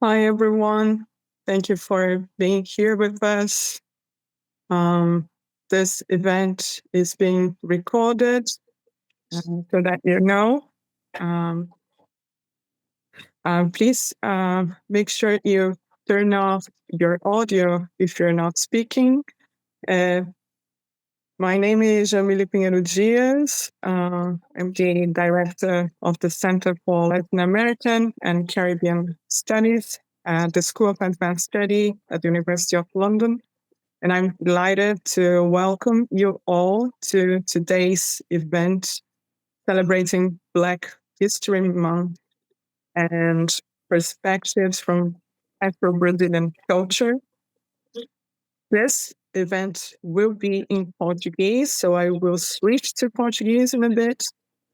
Hi, everyone. Thank you for being here with us. Um, this event is being recorded so that you know. Um, please make sure you turn off your audio if you're not speaking. Uh, my name is Jamile Pinheiro Dias. I'm the director of the Center for Latin American and Caribbean Studies at the School of Advanced Study at the University of London. And I'm delighted to welcome you all to today's event celebrating Black History Month and perspectives from Afro-Brazilian culture. This event will be in Portuguese, so I will switch to Portuguese in a bit.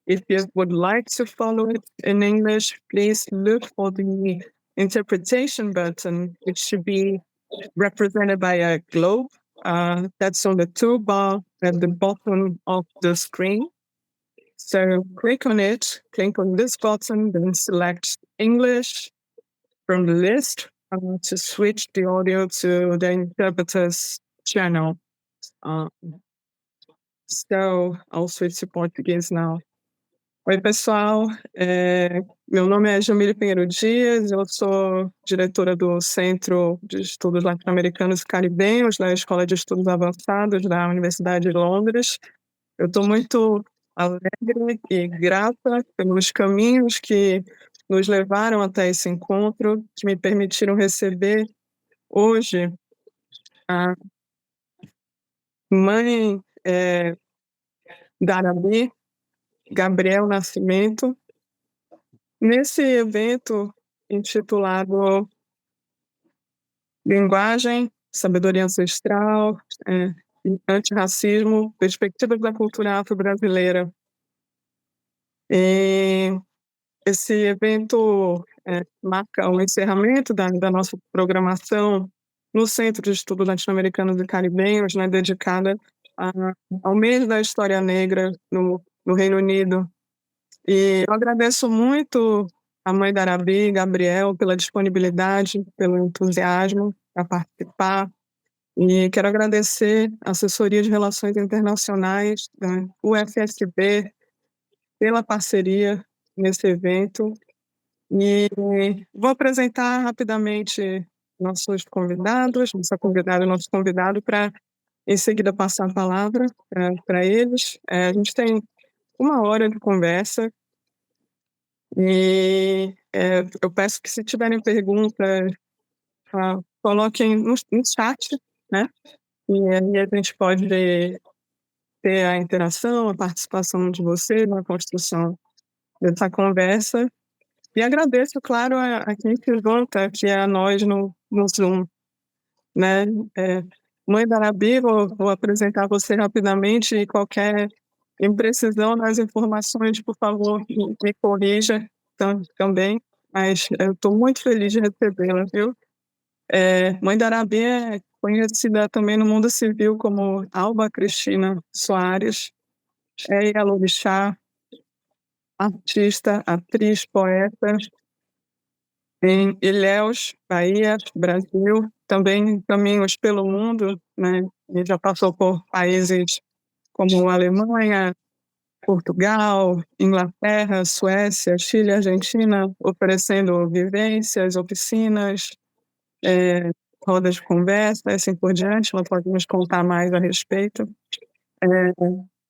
If you would like to follow it in English, please look for the interpretation button. It should be represented by a globe that's on the toolbar at the bottom of the screen. So click on this button, then select English from the list to switch the audio to the interpreter's channel. Uh, so I'll switch to Português now. Oi, pessoal. Meu nome é Jamile Pinheiro Dias, eu sou diretora do Centro de Estudos Latino-Americanos e Caribenhos, da Escola de Estudos Avançados da Universidade de Londres. Eu estou muito alegre e grata pelos caminhos que nos levaram até esse encontro, que me permitiram receber hoje a mãe da Arabi, Gabriel Nascimento, nesse evento intitulado Linguagem, Sabedoria Ancestral, Antirracismo, Perspectivas da Cultura Afro-Brasileira. E esse evento marca o encerramento da nossa programação no Centro de Estudos Latino-Americanos e Caribenhos, né, dedicada ao mês da História Negra no Reino Unido. E eu agradeço muito a mãe da Arabi, Gabriel, pela disponibilidade, pelo entusiasmo para participar. E quero agradecer a Assessoria de Relações Internacionais, da UFSB, pela parceria nesse evento. E vou apresentar rapidamente nossos convidados, nossa convidada e nosso convidado, para em seguida passar a palavra para eles. A gente tem 1 hora de conversa e eu peço que, se tiverem perguntas, coloquem no chat, né? E aí a gente pode ter a interação, a participação de vocês na construção dessa conversa. E agradeço, claro, a quem se junta aqui a nós no Zoom, né? Mãe da Arabi, vou apresentar você rapidamente, e qualquer imprecisão nas informações, por favor, me corrija também, mas eu estou muito feliz de recebê-la, viu? Mãe da Arabi é conhecida também no mundo civil como Alba Cristina Soares, é ialorixá, artista, atriz, poeta, em Ilhéus, Bahia, Brasil, também caminhos pelo mundo, né? E já passou por países como Alemanha, Portugal, Inglaterra, Suécia, Chile, Argentina, oferecendo vivências, oficinas, rodas de conversa, assim por diante. Ela pode nos contar mais a respeito.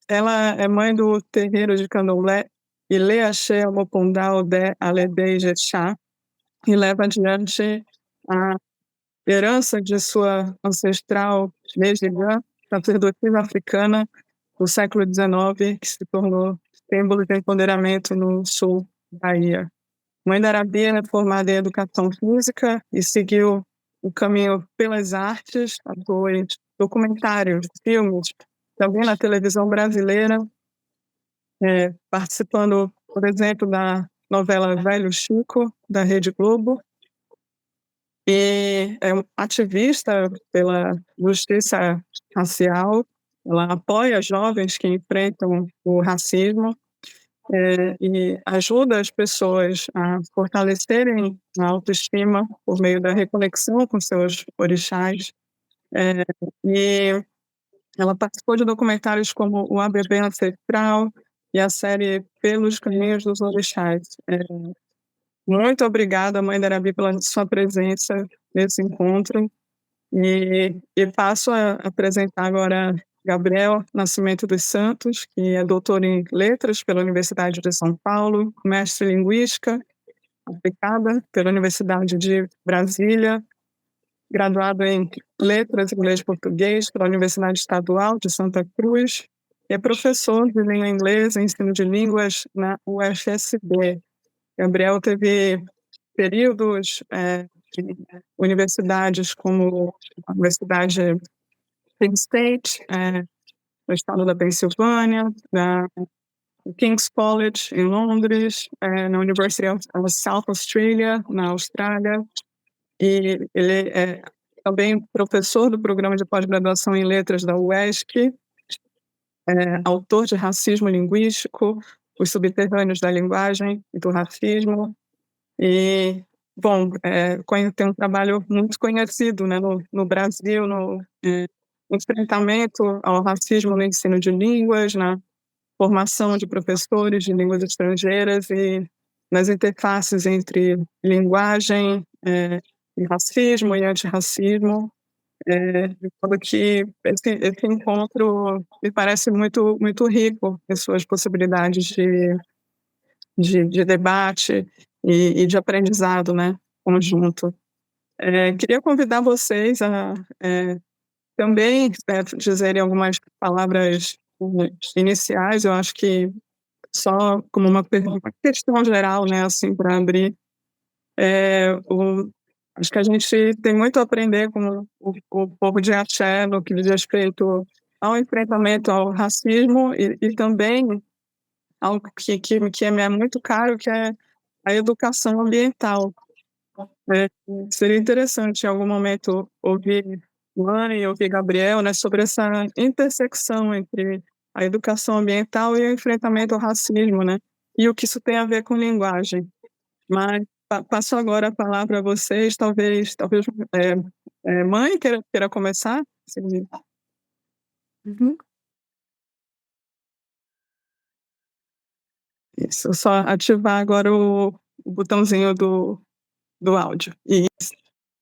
Ela é mãe do terreiro de Candomblé Ilê Axé Mopondá Odé Aledê Ijexá, e leva adiante a herança de sua ancestral Nejigã, sacerdotisa africana do século XIX, que se tornou símbolo de empoderamento no sul da Bahia. Mãe da Arabia é formada em educação física e seguiu o caminho pelas artes, atuou em documentários, filmes, também na televisão brasileira, participando, por exemplo, da novela Velho Chico, da Rede Globo, e é ativista pela justiça racial. Ela apoia jovens que enfrentam o racismo e ajuda as pessoas a fortalecerem a autoestima por meio da reconexão com seus orixás. E ela participou de documentários como O ABB Ancestral e a série Pelos Caminhos dos Orixás. Muito obrigada, Mãe Darabi, pela sua presença nesse encontro. E passo a apresentar agora Gabriel Nascimento dos Santos, que é doutor em Letras pela Universidade de São Paulo, mestre em Linguística aplicada pela Universidade de Brasília, graduado em Letras, Inglês e Português pela Universidade Estadual de Santa Cruz, e é professor de língua inglesa e ensino de línguas na UFSB. Gabriel teve períodos em universidades como a Universidade Penn State, no estado da Pensilvânia, da King's College, em Londres, na University of South Australia, na Austrália, e ele é também professor do programa de pós-graduação em letras da UESC, autor de Racismo Linguístico, Os Subterrâneos da Linguagem e do Racismo, e, bom, tem um trabalho muito conhecido, né, no Brasil, no enfrentamento ao racismo no ensino de línguas, na formação de professores de línguas estrangeiras e nas interfaces entre linguagem, e racismo e antirracismo. De modo que esse encontro me parece muito, muito rico em suas possibilidades de debate e de aprendizado, né, conjunto. Queria convidar vocês a também dizerem algumas palavras iniciais. Eu acho que só como uma questão geral, né, assim, para abrir, acho que a gente tem muito a aprender com o povo de Axé no que diz respeito ao enfrentamento ao racismo e também algo que me é muito caro, que é a educação ambiental. É, seria interessante em algum momento ouvir Luana e ouvir Gabriel, né, sobre essa intersecção entre a educação ambiental e o enfrentamento ao racismo, né, e o que isso tem a ver com linguagem. Mas passo agora a palavra a vocês, talvez, Mãe queira começar? Uhum. Isso, só ativar agora o botãozinho do áudio.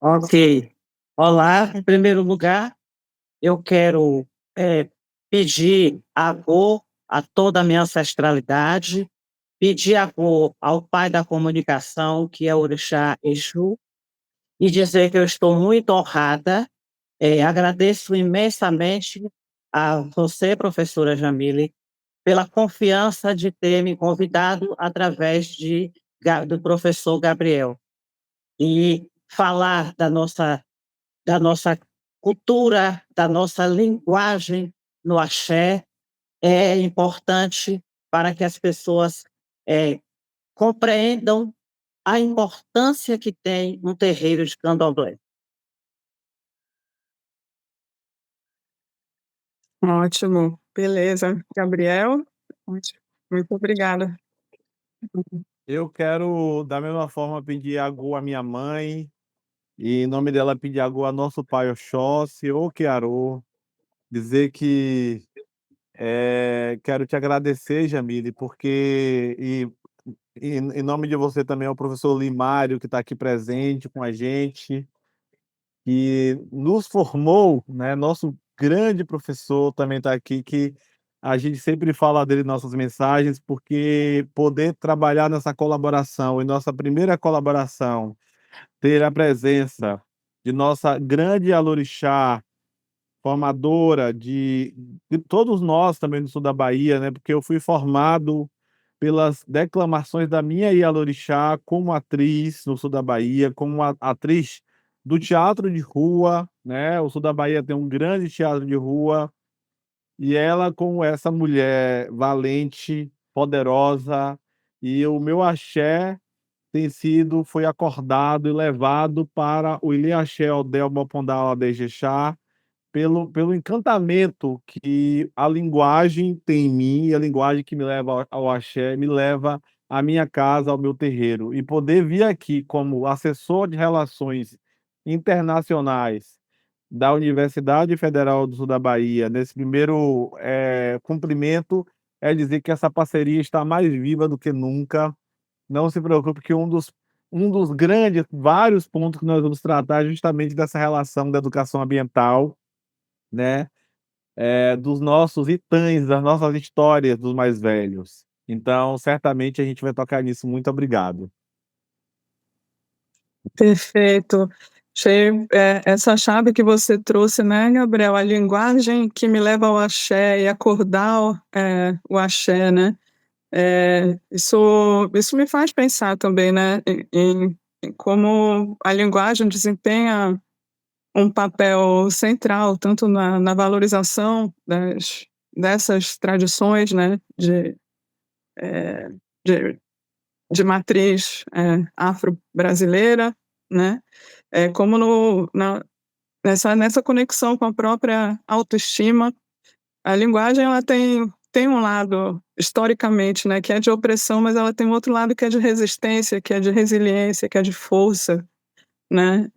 Ok. Olá, em primeiro lugar, eu quero pedir agô a toda a minha ancestralidade, pedir agô ao pai da comunicação, que é o Orixá Exu, e dizer que eu estou muito honrada. Agradeço imensamente a você, professora Jamile, pela confiança de ter me convidado através do professor Gabriel. E falar da nossa cultura, da nossa linguagem no axé é importante para que as pessoas compreendam a importância que tem um terreiro de candomblé. Ótimo, beleza. Gabriel? Ótimo, muito obrigada. Eu quero, da mesma forma, pedir agô à minha mãe, e em nome dela pedir agô a nosso pai Oxóssi, ou Kiarô, dizer que quero te agradecer, Jamile, porque, em nome de você também, é o professor Limário, que está aqui presente com a gente, que nos formou, né? Nosso grande professor também está aqui, que a gente sempre fala dele em nossas mensagens, porque poder trabalhar nessa colaboração, e nossa primeira colaboração, ter a presença de nossa grande Alorixá, formadora de todos nós também do sul da Bahia, né? Porque eu fui formado pelas declamações da minha Ialorixá como atriz no sul da Bahia, como atriz do teatro de rua, né? O sul da Bahia tem um grande teatro de rua, e ela, como essa mulher valente, poderosa, e o meu axé foi acordado e levado para o Ilê Axé Odel Bopondá Adejexá, pelo encantamento que a linguagem tem em mim, e a linguagem que me leva ao axé, me leva à minha casa, ao meu terreiro. E poder vir aqui como assessor de relações internacionais da Universidade Federal do Sul da Bahia, nesse primeiro, cumprimento, é dizer que essa parceria está mais viva do que nunca. Não se preocupe que um dos grandes vários pontos que nós vamos tratar é justamente dessa relação da educação ambiental, né, dos nossos itãs, das nossas histórias dos mais velhos. Então, certamente a gente vai tocar nisso. Muito obrigado. Perfeito. Achei, essa chave que você trouxe, né, Gabriel, a linguagem que me leva ao axé e acordar, o axé, né? Isso me faz pensar também, né, em como a linguagem desempenha um papel central, tanto na valorização dessas tradições, né, de, de matriz afro-brasileira, né, como nessa conexão com a própria autoestima. A linguagem ela tem um lado, historicamente, né, que é de opressão, mas ela tem um outro lado que é de resistência, que é de resiliência, que é de força, né,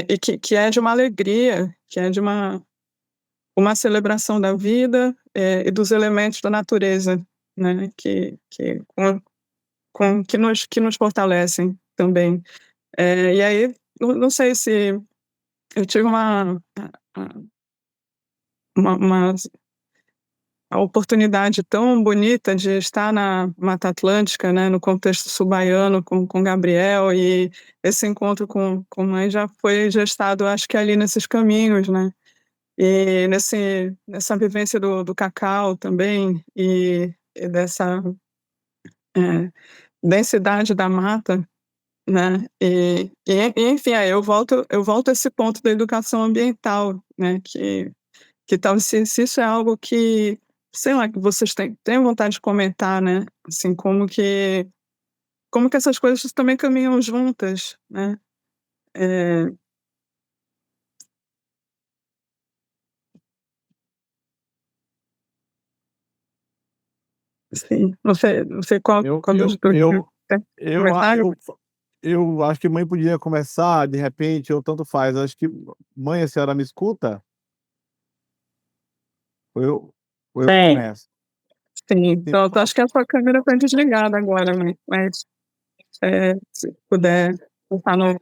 e que é de uma alegria, que é de uma celebração da vida, e dos elementos da natureza, né, que nos fortalecem também. E aí, não sei se eu tive uma a oportunidade tão bonita de estar na Mata Atlântica, né, no contexto sul-baiano com Gabriel, e esse encontro com mãe já foi gestado, acho que ali nesses caminhos, né, e nessa vivência do cacau também, e dessa, densidade da mata, né, enfim, aí eu volto a esse ponto da educação ambiental, né, que tal se isso é algo que, sei lá, que vocês têm vontade de comentar, né, assim, como que essas coisas também caminham juntas, né. Eh, sim, não sei qual Eu qual dos eu 2 eu quer eu a começar? eu acho que mãe podia começar, de repente, ou tanto faz. Acho que mãe, a senhora me escuta? Ou eu Sim. começo? Sim, Sim, pronto, acho que a sua câmera está desligada agora, mas, se puder botar no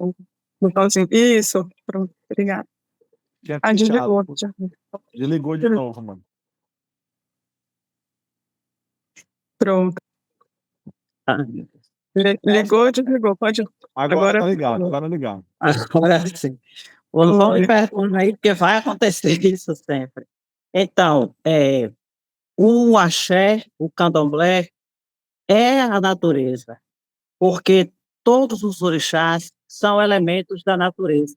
botãozinho, isso, pronto, obrigada. tinha Ah, ficado. desligou, já. Desligou de novo, mano. Pronto, Ah, ligou, desligou, pode Agora agora tá ligado, falou. agora ligado. agora sim. Não me pergunte aí, porque vai acontecer isso sempre. Então, o axé, o candomblé, é a natureza, porque todos os orixás são elementos da natureza.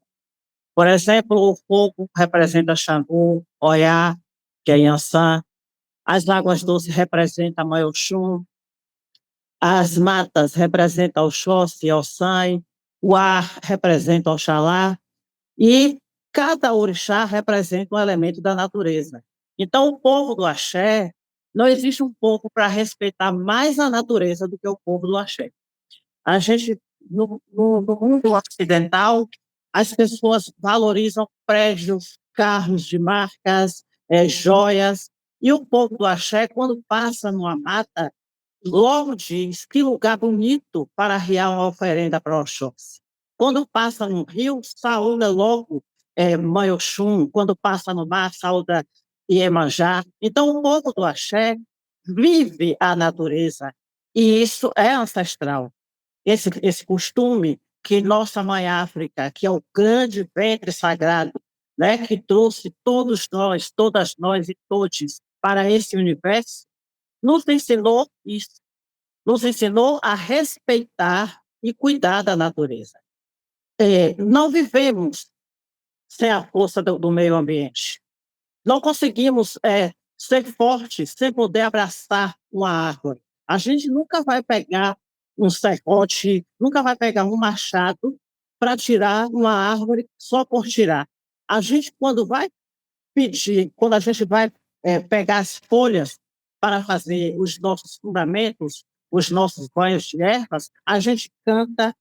Por exemplo, o fogo representa Xangô, Oiá, que é Yansan, as águas doces representam Mãe Oxum, as matas representam Oxóssi e Ossanho, o ar representa Oxalá, e cada orixá representa um elemento da natureza. Então, o povo do axé, não existe um povo para respeitar mais a natureza do que o povo do axé. A gente, no mundo ocidental, as pessoas valorizam prédios, carros de marcas, joias, e o povo do axé, quando passa numa mata, logo diz que lugar bonito para arriar uma oferenda para Oxóssi. Quando passa no rio, saúda logo Mãe Oxum. Quando passa no mar, saúda Iemanjá. Então, o povo do axé vive a natureza, e isso é ancestral. Esse costume que nossa mãe África, que é o grande ventre sagrado, né, que trouxe todos nós, todas nós e todes para esse universo, nos ensinou isso, nos ensinou a respeitar e cuidar da natureza. Não vivemos sem a força do meio ambiente. Não conseguimos ser fortes sem poder abraçar uma árvore. A gente nunca vai pegar um serrote, nunca vai pegar um machado para tirar uma árvore só por tirar. A gente, quando vai pedir, quando a gente vai pegar as folhas para fazer os nossos fundamentos, os nossos banhos de ervas, a gente canta,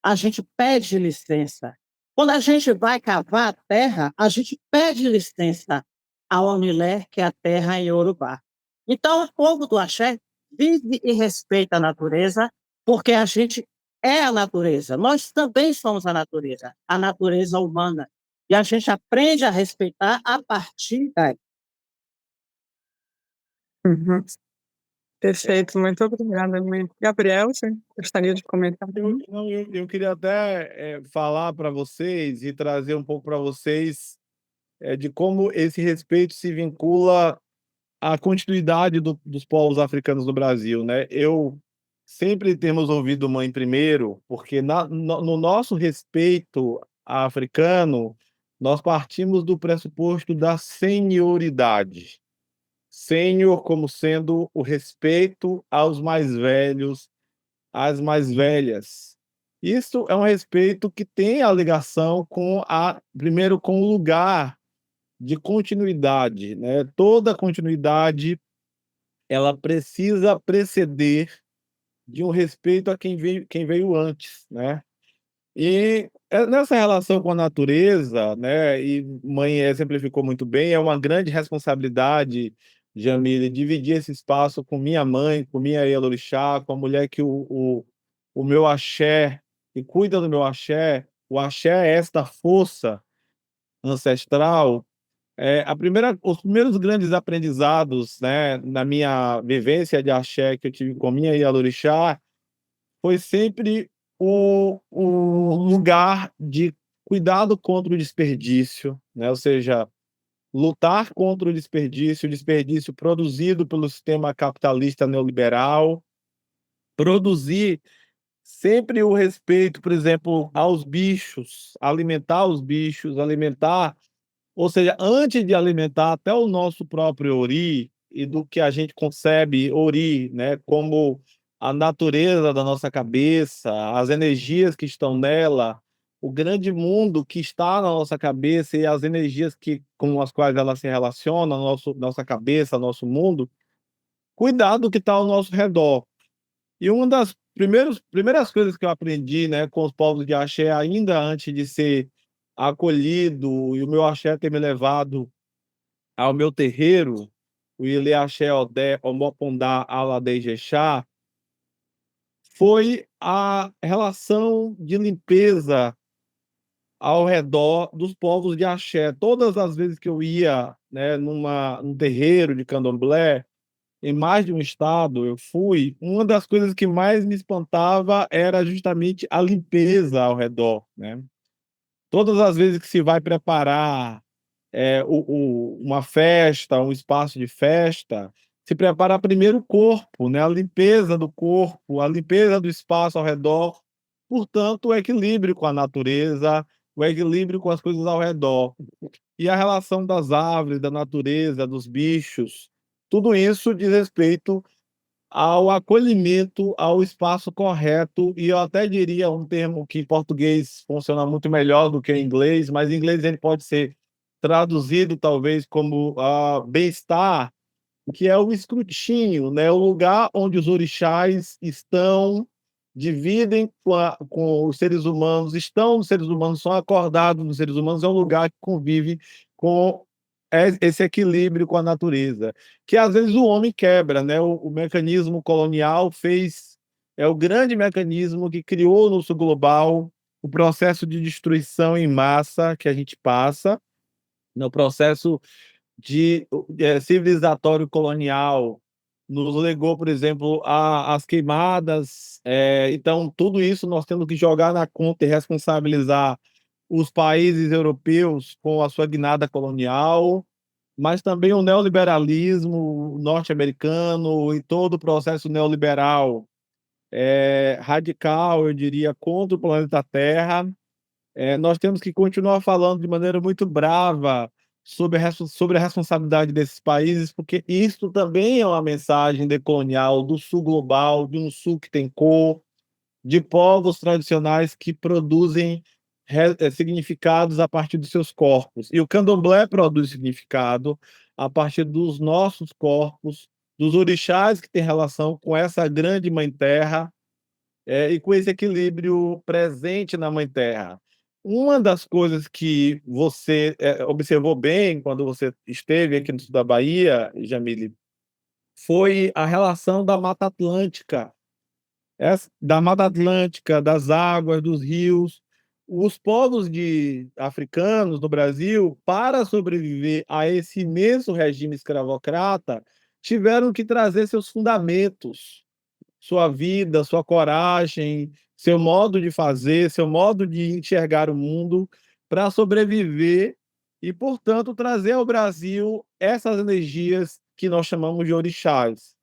a gente pede licença. Quando a gente vai cavar a terra, a gente pede licença ao Anilé, que é a terra em Iorubá. Então, o povo do Axé vive e respeita a natureza, porque a gente é a natureza. Nós também somos a natureza humana. E a gente aprende a respeitar a partir daí. Uhum. Perfeito, muito obrigada, Emílio. Gabriel, você gostaria de comentar? Eu queria até falar para vocês e trazer um pouco para vocês de como esse respeito se vincula à continuidade dos povos africanos no Brasil, né? Eu sempre temos ouvido mãe primeiro, porque no nosso respeito africano, nós partimos do pressuposto da senioridade. Sênior como sendo o respeito aos mais velhos, às mais velhas. Isso é um respeito que tem a ligação com primeiro com o lugar de continuidade, né? Toda continuidade, ela precisa preceder de um respeito a quem veio antes, né? E nessa relação com a natureza, né, e mãe exemplificou muito bem, é uma grande responsabilidade, Jamile, dividir esse espaço com minha mãe, com minha Ielorixá, com a mulher que o meu axé, que cuida do meu axé, o axé é esta força ancestral. Os primeiros grandes aprendizados, né, na minha vivência de axé que eu tive com minha Ielorixá, foi sempre o lugar de cuidado contra o desperdício, né, ou seja, lutar contra o desperdício produzido pelo sistema capitalista neoliberal, produzir sempre o respeito, por exemplo, aos bichos, alimentar os bichos, alimentar, ou seja, antes de alimentar até o nosso próprio Ori e do que a gente concebe Ori, né, como a natureza da nossa cabeça, as energias que estão nela, o grande mundo que está na nossa cabeça e as energias com as quais ela se relaciona, nossa cabeça, nosso mundo, cuidar do que está ao nosso redor. E uma das primeiras coisas que eu aprendi, né, com os povos de axé, ainda antes de ser acolhido e o meu axé ter me levado ao meu terreiro, o Ile Axé Odé Omopondá Alade Ijexá, foi a relação de limpeza ao redor dos povos de axé. Todas as vezes que eu ia, né, num terreiro de candomblé, em mais de um estado eu fui, uma das coisas que mais me espantava era justamente a limpeza ao redor, né. Todas as vezes que se vai preparar, uma festa, um espaço de festa, se prepara primeiro o corpo, né, a limpeza do corpo, a limpeza do espaço ao redor, portanto, o equilíbrio com a natureza, o equilíbrio com as coisas ao redor. E a relação das árvores, da natureza, dos bichos, tudo isso diz respeito ao acolhimento, ao espaço correto, e eu até diria um termo que em português funciona muito melhor do que em inglês, mas em inglês ele pode ser traduzido talvez como bem-estar, que é o escrutínio, né? O lugar onde os orixás estão, dividem com os seres humanos, estão os seres humanos, são acordados nos seres humanos, é um lugar que convive com esse equilíbrio com a natureza, que às vezes o homem quebra, né? O mecanismo colonial é o grande mecanismo que criou no sul global o processo de destruição em massa que a gente passa, no processo civilizatório colonial, nos legou, por exemplo, as queimadas. Então, tudo isso nós temos que jogar na conta e responsabilizar os países europeus com a sua guinada colonial, mas também o neoliberalismo norte-americano e todo o processo neoliberal radical, eu diria, contra o planeta Terra. Nós temos que continuar falando de maneira muito brava sobre a responsabilidade desses países, porque isso também é uma mensagem decolonial do sul global, de um sul que tem cor, de povos tradicionais que produzem significados a partir dos seus corpos. E o candomblé produz significado a partir dos nossos corpos, dos orixás que têm relação com essa grande mãe terra, e com esse equilíbrio presente na mãe terra. Uma das coisas que você observou bem quando você esteve aqui no sul da Bahia, Jamile, foi a relação da Mata Atlântica. Da Mata Atlântica, das águas, dos rios. Os povos africanos no Brasil, para sobreviver a esse imenso regime escravocrata, tiveram que trazer seus fundamentos, sua vida, sua coragem, seu modo de fazer, seu modo de enxergar o mundo para sobreviver e, portanto, trazer ao Brasil essas energias que nós chamamos de orixás.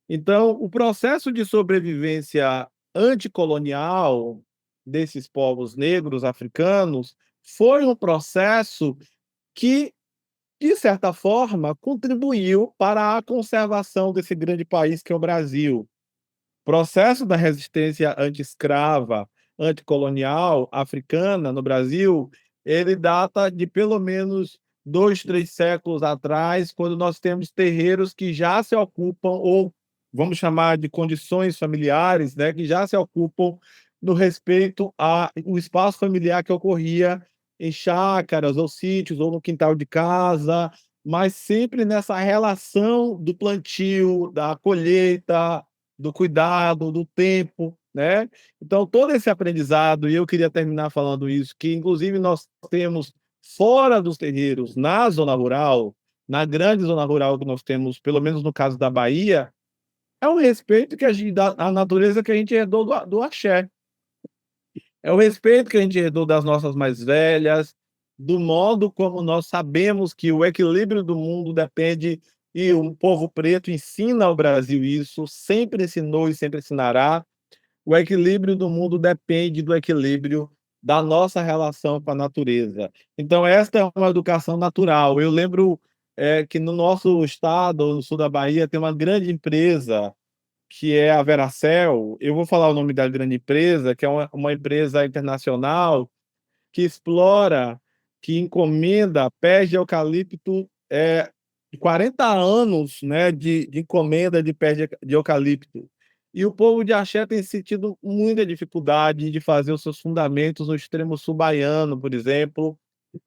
Então, o processo de sobrevivência anticolonial desses povos negros africanos foi um processo que, de certa forma, contribuiu para a conservação desse grande país que é o Brasil. O processo da resistência anti-escrava, anticolonial africana no Brasil, ele data de pelo menos 2, 3 séculos atrás, quando nós temos terreiros que já se ocupam, ou vamos chamar de condições familiares, né, que já se ocupam no respeito ao espaço familiar que ocorria em chácaras ou sítios ou no quintal de casa, mas sempre nessa relação do plantio, da colheita, do cuidado, do tempo, né. Então todo esse aprendizado, e eu queria terminar falando isso, que inclusive nós temos fora dos terreiros, na zona rural, na grande zona rural que nós temos, pelo menos no caso da Bahia, é um respeito que a gente dá à natureza, que a gente herdou do axé. É o respeito que a gente herdou das nossas mais velhas, do modo como nós sabemos que o equilíbrio do mundo depende, e o povo preto ensina ao Brasil isso, sempre ensinou e sempre ensinará. O equilíbrio do mundo depende do equilíbrio da nossa relação com a natureza. Então esta é uma educação natural. Eu lembro, que no nosso estado, no sul da Bahia, tem uma grande empresa que é a Veracel. Eu vou falar o nome da grande empresa, que é uma empresa internacional que explora, que encomenda pés de eucalipto, 40 anos, né, de encomenda de pés de eucalipto. E o povo de axé tem sentido muita dificuldade de fazer os seus fundamentos no extremo sul baiano, por exemplo,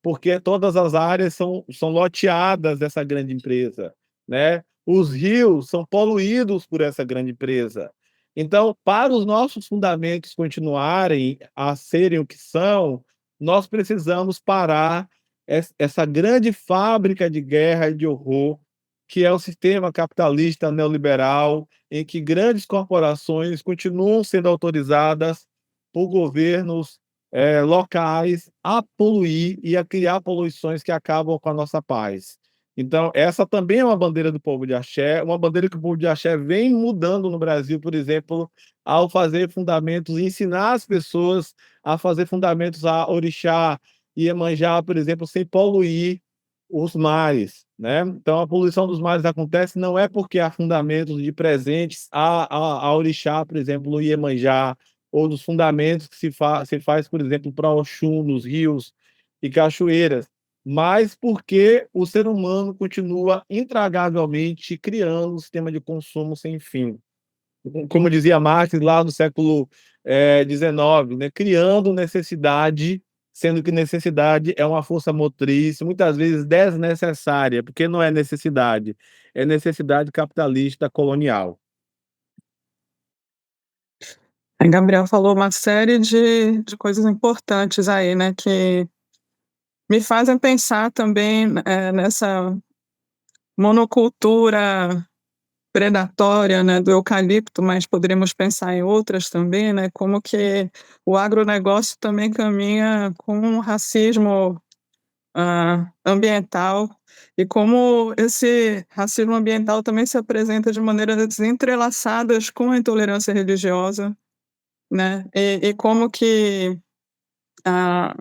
porque todas as áreas são loteadas dessa grande empresa, né. Os rios são poluídos por essa grande empresa. Então, para os nossos fundamentos continuarem a serem o que são, nós precisamos parar essa grande fábrica de guerra e de horror, que é o sistema capitalista neoliberal, em que grandes corporações continuam sendo autorizadas por governos locais a poluir e a criar poluições que acabam com a nossa paz. Então, essa também é uma bandeira do povo de axé, uma bandeira que o povo de axé vem mudando no Brasil, por exemplo, ao fazer fundamentos, ensinar as pessoas a fazer fundamentos a orixá e Iemanjá, por exemplo, sem poluir os mares, né. Então a poluição dos mares acontece não é porque há fundamentos de presentes a orixá, por exemplo, no Iemanjá, ou dos fundamentos que se faz, por exemplo, para Oxum nos rios e cachoeiras, mas porque o ser humano continua intragavelmente criando um sistema de consumo sem fim. Como dizia Marx lá no século XIX, né, criando necessidade, sendo que necessidade é uma força motriz, muitas vezes desnecessária, porque não é necessidade, é necessidade capitalista colonial. Aí Gabriel falou uma série de coisas importantes aí, né, que me fazem pensar também, nessa monocultura predatória, né, do eucalipto, mas poderíamos pensar em outras também, né, como que o agronegócio também caminha com um racismo, ambiental, e como esse racismo ambiental também se apresenta de maneiras entrelaçadas com a intolerância religiosa, né, e como que, ah,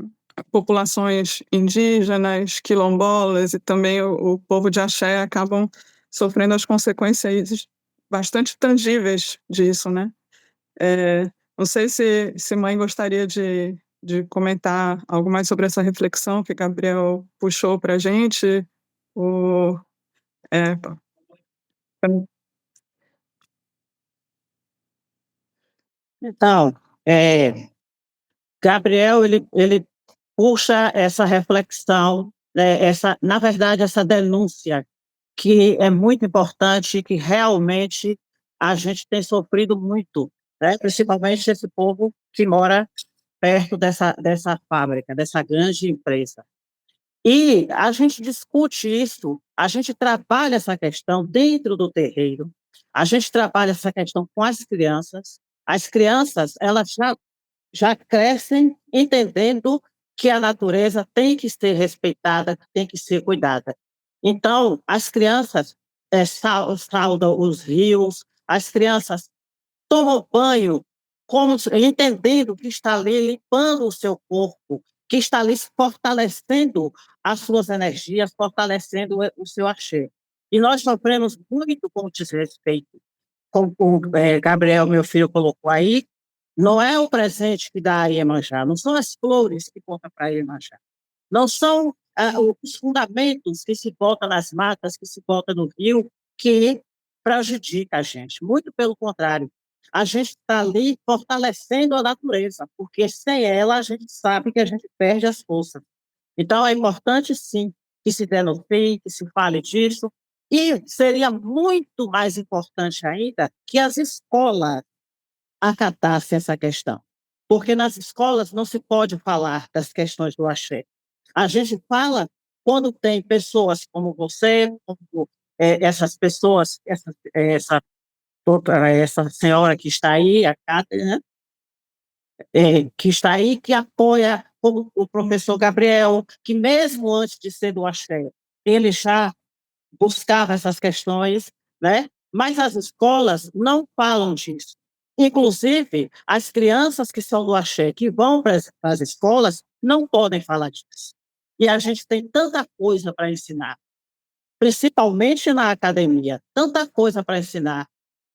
populações indígenas, quilombolas e também o povo de axé acabam sofrendo as consequências bastante tangíveis disso, né. Não sei se mãe gostaria de de comentar algo mais sobre essa reflexão que Gabriel puxou para a gente? Ou, é, Então, Gabriel, ele puxa essa reflexão, né, na verdade, essa denúncia, que é muito importante, que realmente a gente tem sofrido muito, né, principalmente esse povo que mora perto dessa fábrica, dessa grande empresa. E a gente discute isso, a gente trabalha essa questão dentro do terreiro, a gente trabalha essa questão com as crianças, elas já crescem entendendo que a natureza tem que ser respeitada, tem que ser cuidada. Então, as crianças saudam os rios, as crianças tomam banho entendendo que está ali limpando o seu corpo, que está ali fortalecendo as suas energias, fortalecendo o seu axé. E nós sofremos muito com o desrespeito, como o Gabriel, meu filho, colocou aí, não é o presente que dá a Iemanjá, não são as flores que contam para a Iemanjá, não são os fundamentos que se botam nas matas, que se botam no rio, que prejudica a gente. Muito pelo contrário, a gente está ali fortalecendo a natureza, porque sem ela a gente sabe que a gente perde as forças. Então é importante, sim, que se denuncie, que se fale disso, e seria muito mais importante ainda que as escolas acatassem essa questão, porque nas escolas não se pode falar das questões do axé. A gente fala quando tem pessoas como você, como essas pessoas, essa senhora que está aí, a Cátia, né? Que está aí, que apoia, como o professor Gabriel, que mesmo antes de ser do axé, ele já buscava essas questões, né? Mas as escolas não falam disso. Inclusive, as crianças que são do axé, que vão para as escolas, não podem falar disso. E a gente tem tanta coisa para ensinar, principalmente na academia, tanta coisa para ensinar,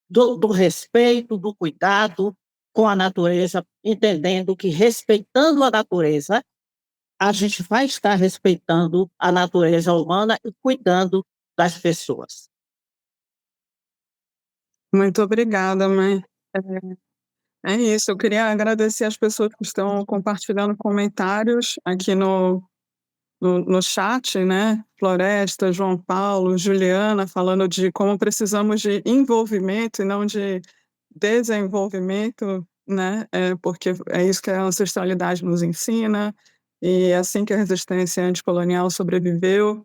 do respeito, do cuidado com a natureza, entendendo que respeitando a natureza, a gente vai estar respeitando a natureza humana e cuidando das pessoas. muito obrigada, mãe. É isso, eu queria agradecer as pessoas que estão compartilhando comentários aqui no chat, né? Floresta, João Paulo, Juliana, falando de como precisamos de envolvimento e não de desenvolvimento, né? Porque é isso que a ancestralidade nos ensina, e é assim que a resistência anticolonial sobreviveu.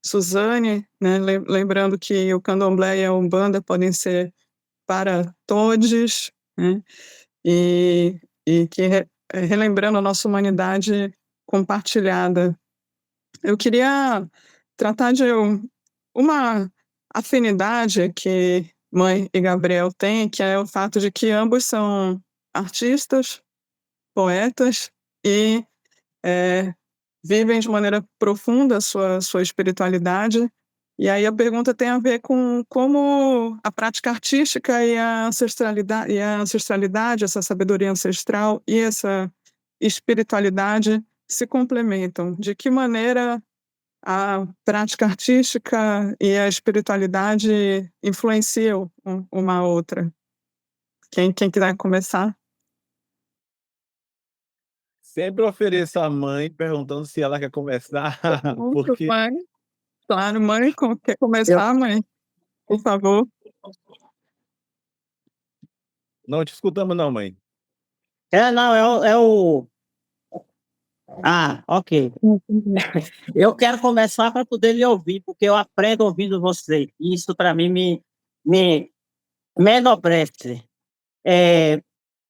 Suzane, né? Lembrando que o candomblé e a umbanda podem ser para todos, né? E que relembrando a nossa humanidade compartilhada. Eu queria tratar de uma afinidade que mãe e Gabriel têm, que é o fato de que ambos são artistas, poetas e vivem de maneira profunda a sua espiritualidade. E aí a pergunta tem a ver com como a prática artística e a ancestralidade, essa sabedoria ancestral e essa espiritualidade se complementam. De que maneira a prática artística e a espiritualidade influenciam uma a outra? Quem quiser começar? Sempre ofereço à mãe perguntando se ela quer começar, Muito porque bem. Claro, mãe, quer Eu, começar, mãe? Por favor. não te escutamos não, mãe. não, ok. Eu quero começar para poder lhe ouvir, porque eu aprendo ouvindo você. E isso, para mim, me, me enobrece. É,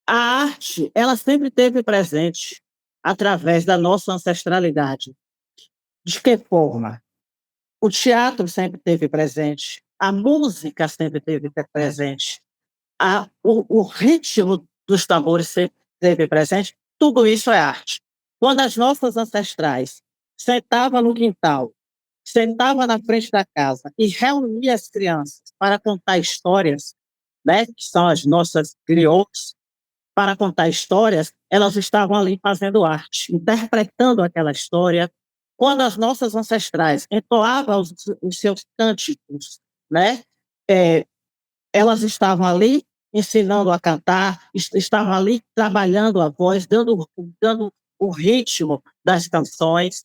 a arte, ela sempre esteve presente através da nossa ancestralidade. De que forma? O teatro sempre esteve presente, a música sempre esteve presente, o ritmo dos tambores sempre esteve presente, tudo isso é arte. Quando as nossas ancestrais sentavam no quintal, sentavam na frente da casa e reuniam as crianças para contar histórias, né, que são as nossas griots, para contar histórias, elas estavam ali fazendo arte, interpretando aquela história. Quando as nossas ancestrais entoavam os seus cânticos, né, eh, elas estavam ali ensinando a cantar, estavam ali trabalhando a voz, dando o ritmo das canções.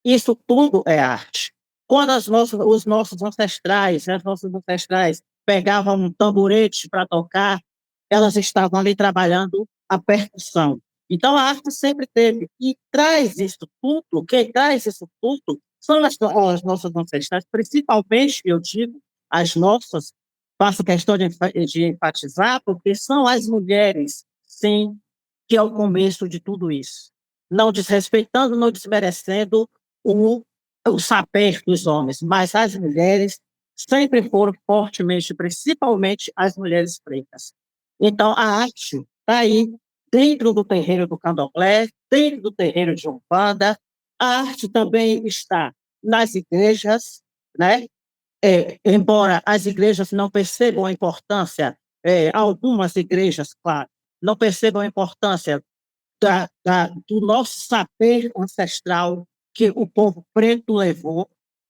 Isso tudo é arte. Quando os nossos ancestrais, as nossas ancestrais pegavam um tamborete para tocar, elas estavam ali trabalhando a percussão. Então a arte sempre teve, e traz isso tudo, quem traz isso tudo são as nossas ancestrais, principalmente, eu digo, as nossas, faço questão de enfatizar, porque são as mulheres, sim, que é o começo de tudo isso. Não desrespeitando, não desmerecendo o o saber dos homens, mas as mulheres sempre foram fortemente, principalmente as mulheres pretas. Então a arte está aí, dentro do terreiro do candomblé, dentro do terreiro de umbanda, a arte também está nas igrejas, né, embora as igrejas não percebam a importância, algumas igrejas, claro, não percebam a importância do nosso saber ancestral que o povo preto levou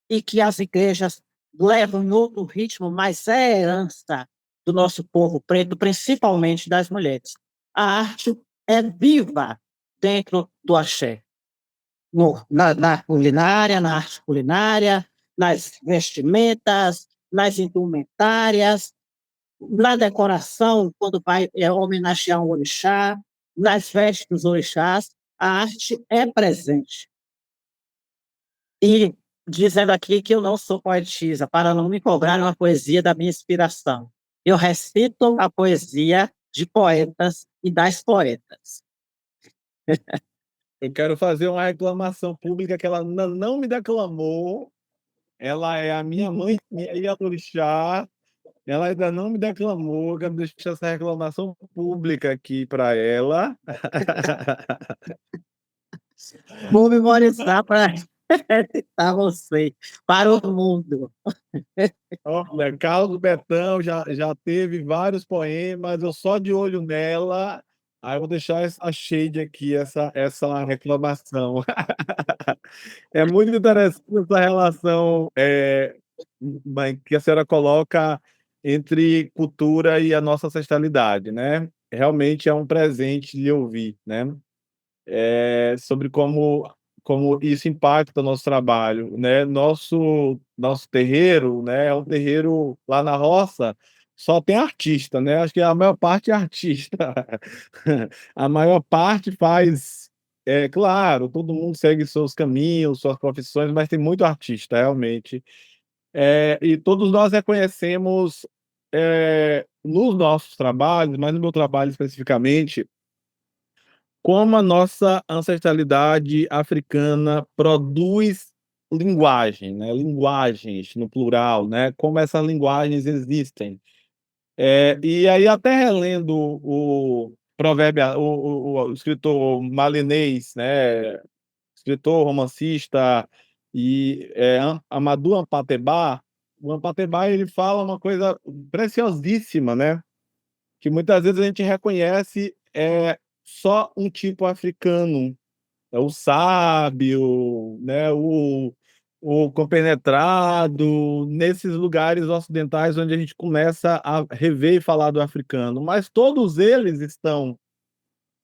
e que as igrejas levam em outro ritmo, mas é herança do nosso povo preto, principalmente das mulheres. A arte é viva dentro do axé, na culinária, na arte culinária, nas vestimentas, nas indumentárias, na decoração, quando vai homenagear um orixá, nas festas dos orixás, a arte é presente. E dizendo aqui que eu não sou poetisa, para não me cobrar uma poesia da minha inspiração. Eu recito a poesia de poetas e das poetas. Eu quero fazer uma reclamação pública que ela ainda não me declamou. Ela é a minha mãe, minha Iorixá, ela ainda não me declamou. Eu quero deixar essa reclamação pública aqui para ela. Vou memorizar para recitar você, para o mundo. Olha, Carlos Betão já teve vários poemas, eu só de olho nela. Aí eu vou deixar a shade aqui, essa reclamação. É muito interessante essa relação, mãe, que a senhora coloca entre cultura e a nossa ancestralidade, né. Realmente é um presente de ouvir, né. Sobre como isso impacta o nosso trabalho, né. Nosso terreiro, né, é um terreiro lá na roça, só tem artista, né, acho que a maior parte é artista. A maior parte faz, claro, todo mundo segue seus caminhos, suas profissões, mas tem muito artista, realmente. E todos nós reconhecemos, nos nossos trabalhos, mas no meu trabalho especificamente, como a nossa ancestralidade africana produz linguagem, né, linguagens no plural, né, como essas linguagens existem. E aí até relendo o provérbio, o escritor malinês, né, escritor, romancista e, Amadou Ampateba, o Ampateba ele fala uma coisa preciosíssima, né, que muitas vezes a gente reconhece, só um tipo africano, é o sábio, né, o compenetrado, nesses lugares ocidentais onde a gente começa a rever e falar do africano, mas todos eles estão,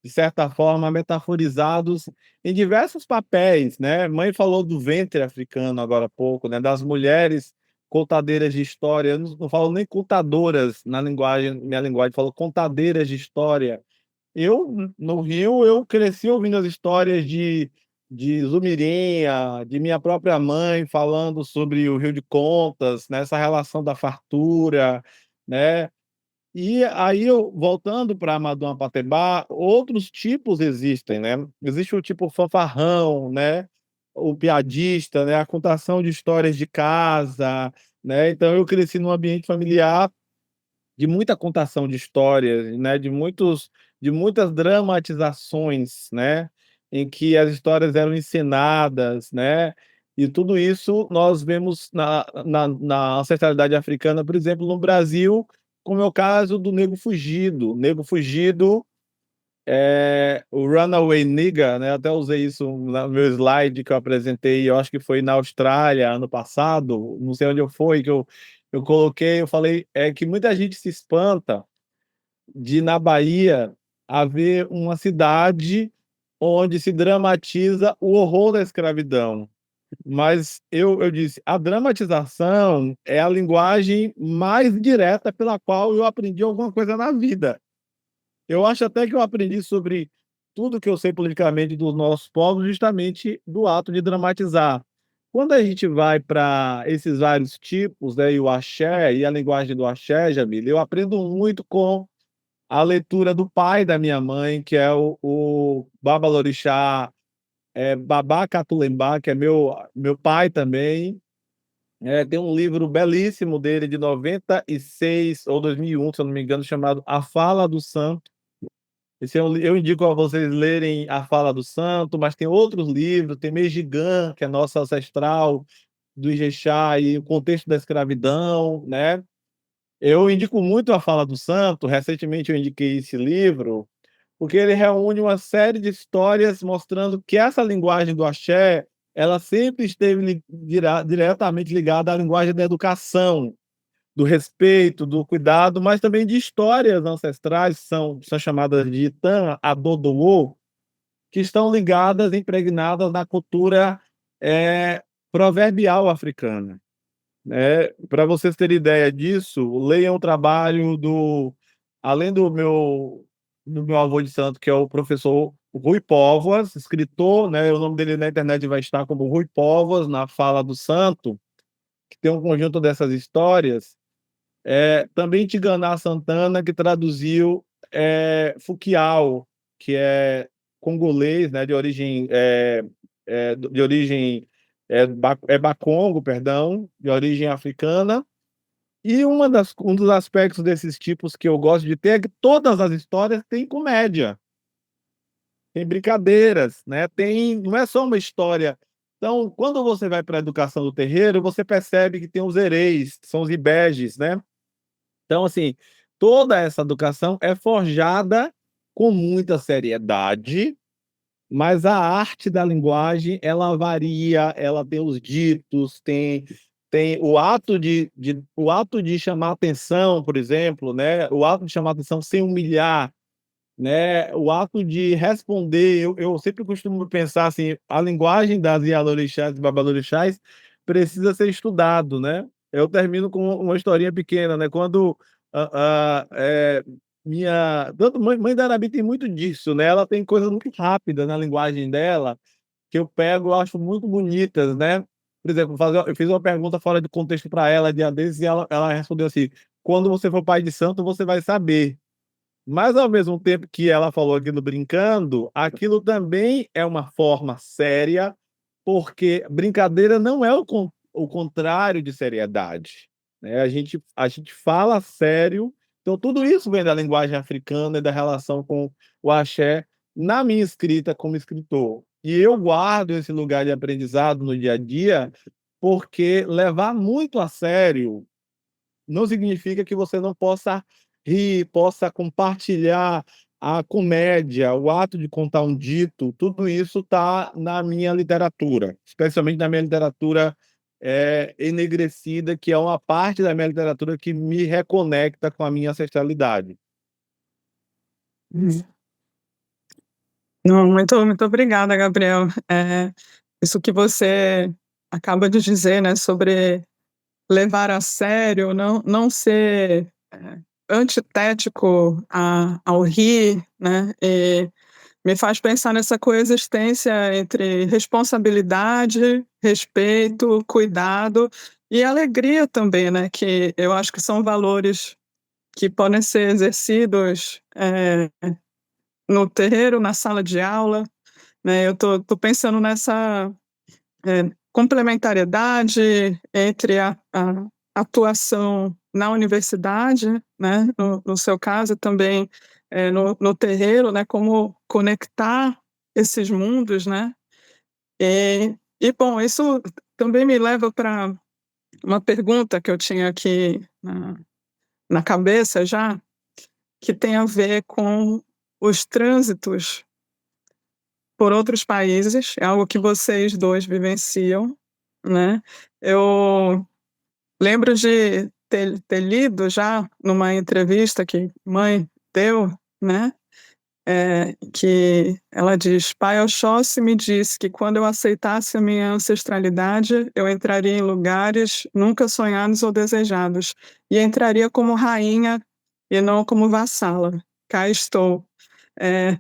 de certa forma, metaforizados em diversos papéis, né. Mãe falou do ventre africano agora há pouco, né, das mulheres contadeiras de história, eu não falo nem contadoras na minha linguagem, falo contadeiras de história. Eu, no Rio, eu cresci ouvindo as histórias de Zumirinha, de minha própria mãe falando sobre o Rio de Contas, né, essa relação da fartura, né. E aí eu voltando para Amadou Ampateba, outros tipos existem, né. Existe o tipo fanfarrão, né, o piadista, né, a contação de histórias de casa, né. Então eu cresci num ambiente familiar de muita contação de histórias, né, de muitas dramatizações, né, em que as histórias eram encenadas, né, e tudo isso nós vemos na ancestralidade africana, por exemplo, no Brasil, como é o caso do Negro Fugido. O Negro Fugido o Runaway Nigger, né? Até usei isso no meu slide que eu apresentei, eu acho que foi na Austrália ano passado, não sei onde eu fui, que eu coloquei, eu falei, que muita gente se espanta de, na Bahia, haver uma cidade onde se dramatiza o horror da escravidão. Mas eu disse, a dramatização é a linguagem mais direta pela qual eu aprendi alguma coisa na vida. Eu acho até que eu aprendi sobre tudo que eu sei politicamente dos nossos povos, justamente do ato de dramatizar. Quando a gente vai para esses vários tipos, né, e o axé, e a linguagem do axé, Jamila, eu aprendo muito com a leitura do pai da minha mãe, que é o Babalorixá, Babá Catulembá, que é meu pai também. Tem um livro belíssimo dele, de 96 ou 2001, se eu não me engano, chamado A Fala do Santo. Esse eu indico a vocês lerem A Fala do Santo, mas tem outros livros, tem Mexigã, que é nossa ancestral, do Ijexá, e o contexto da escravidão, né? Eu indico muito A Fala do Santo, recentemente eu indiquei esse livro, porque ele reúne uma série de histórias mostrando que essa linguagem do axé, ela sempre esteve diretamente ligada à linguagem da educação, do respeito, do cuidado, mas também de histórias ancestrais, são chamadas de Itan, Adodoô, que estão ligadas, impregnadas na cultura proverbial africana. Para vocês terem ideia disso, leiam o trabalho além do meu avô de santo, que é o professor Rui Póvoas, escritor, né? O nome dele na internet vai estar como Rui Póvoas, na Fala do Santo, que tem um conjunto dessas histórias. Também Tiganá Santana, que traduziu Fukiao, que é congolês, né? Bakongo, perdão, de origem africana. E um dos aspectos desses tipos que eu gosto de ter é que todas as histórias têm comédia, tem brincadeiras, né? Não é só uma história. Então, quando você vai para a educação do terreiro, você percebe que tem os ereis, que são os ibejes, né? Então, assim, toda essa educação é forjada com muita seriedade, mas a arte da linguagem, ela varia, ela tem os ditos, tem o ato de chamar atenção, por exemplo, né? O ato de chamar atenção sem humilhar, né? O ato de responder, eu sempre costumo pensar assim, a linguagem das Ialorixás e Babalorixás precisa ser estudado, né? Eu termino com uma historinha pequena, né? Quando tanto mãe da Arabi tem muito disso, né? Ela tem coisas muito rápidas na linguagem dela que eu pego, eu acho muito bonitas, né? Por exemplo, eu fiz uma pergunta fora de contexto para ela dia desses e ela respondeu assim: quando você for pai de santo, você vai saber. Mas, ao mesmo tempo que ela falou aquilo brincando, aquilo também é uma forma séria, porque brincadeira não é o contrário de seriedade, né? A gente fala sério, então tudo isso vem da linguagem africana e da relação com o axé na minha escrita como escritor. E eu guardo esse lugar de aprendizado no dia a dia, porque levar muito a sério não significa que você não possa rir, possa compartilhar a comédia, o ato de contar um dito, tudo isso está na minha literatura, especialmente na minha literatura enegrecida, que é uma parte da minha literatura que me reconecta com a minha ancestralidade. Não, muito obrigada, Gabriel. Isso que você acaba de dizer, né, sobre levar a sério, não ser antitético ao rir, né? E me faz pensar nessa coexistência entre responsabilidade, respeito, cuidado e alegria também, né? Que eu acho que são valores que podem ser exercidos no terreiro, na sala de aula, né? Eu tô pensando nessa complementariedade entre a atuação na universidade, né, no seu caso também, no terreiro, né, como conectar esses mundos, né. E bom, isso também me leva para uma pergunta que eu tinha aqui na cabeça já, que tem a ver com os trânsitos por outros países, é algo que vocês 2 vivenciam, né. Eu lembro de ter lido já numa entrevista que mãe deu, né, que ela diz: "Pai Oxóssi me disse que quando eu aceitasse a minha ancestralidade, eu entraria em lugares nunca sonhados ou desejados, e entraria como rainha e não como vassala. Cá estou".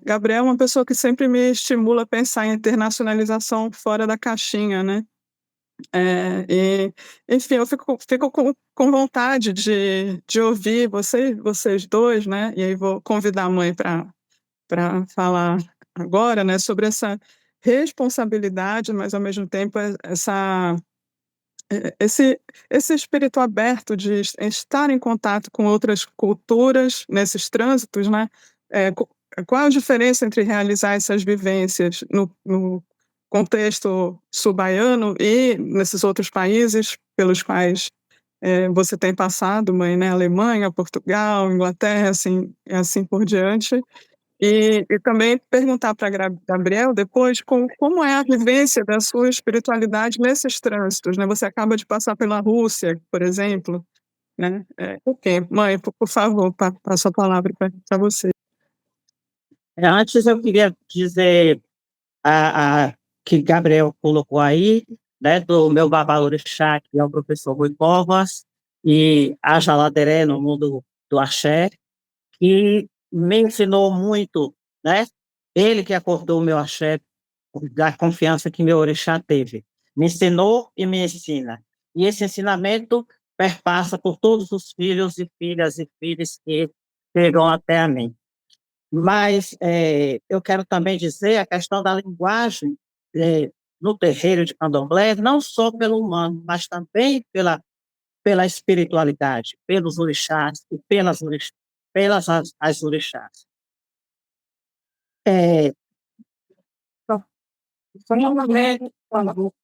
Gabriel é uma pessoa que sempre me estimula a pensar em internacionalização fora da caixinha, né. E, enfim, eu fico com vontade de ouvir vocês 2, né, e aí vou convidar a mãe para falar agora, né, sobre essa responsabilidade, mas ao mesmo tempo essa esse espírito aberto de estar em contato com outras culturas nesses trânsitos, né, qual a diferença entre realizar essas vivências no contexto sul-baiano e nesses outros países pelos quais, você tem passado, mãe, né, Alemanha, Portugal, Inglaterra, assim por diante. E também perguntar para Gabriel depois como é a vivência da sua espiritualidade nesses trânsitos, né, você acaba de passar pela Rússia, por exemplo, né, ok. Mãe, por favor, passo a palavra para você. Antes eu queria dizer a que Gabriel colocou aí, né, do meu babalorixá, que é o professor Rui Covas, e a Jaladeré no mundo do axé, que me ensinou muito, né, ele que acordou o meu axé, da confiança que meu orixá teve. Me ensinou e me ensina. E esse ensinamento perpassa por todos os filhos e filhos que chegam até a mim. Mas, eu quero também dizer a questão da linguagem, no terreiro de candomblé, não só pelo humano, mas também pela espiritualidade, pelos orixás e pelas as orixás. Eh, só só um momento, por favor.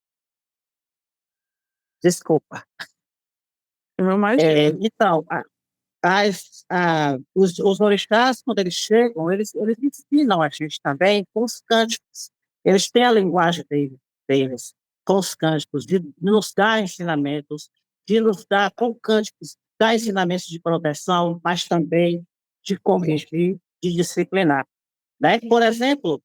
Desculpa. Eu mais Então, os orixás, quando eles chegam, eles ensinam a gente também com os cânticos. Eles têm a linguagem deles, com os cânticos, de nos dar ensinamentos, de nos dar com cânticos, dar ensinamentos de proteção, mas também de corrigir, de disciplinar, né. Por exemplo,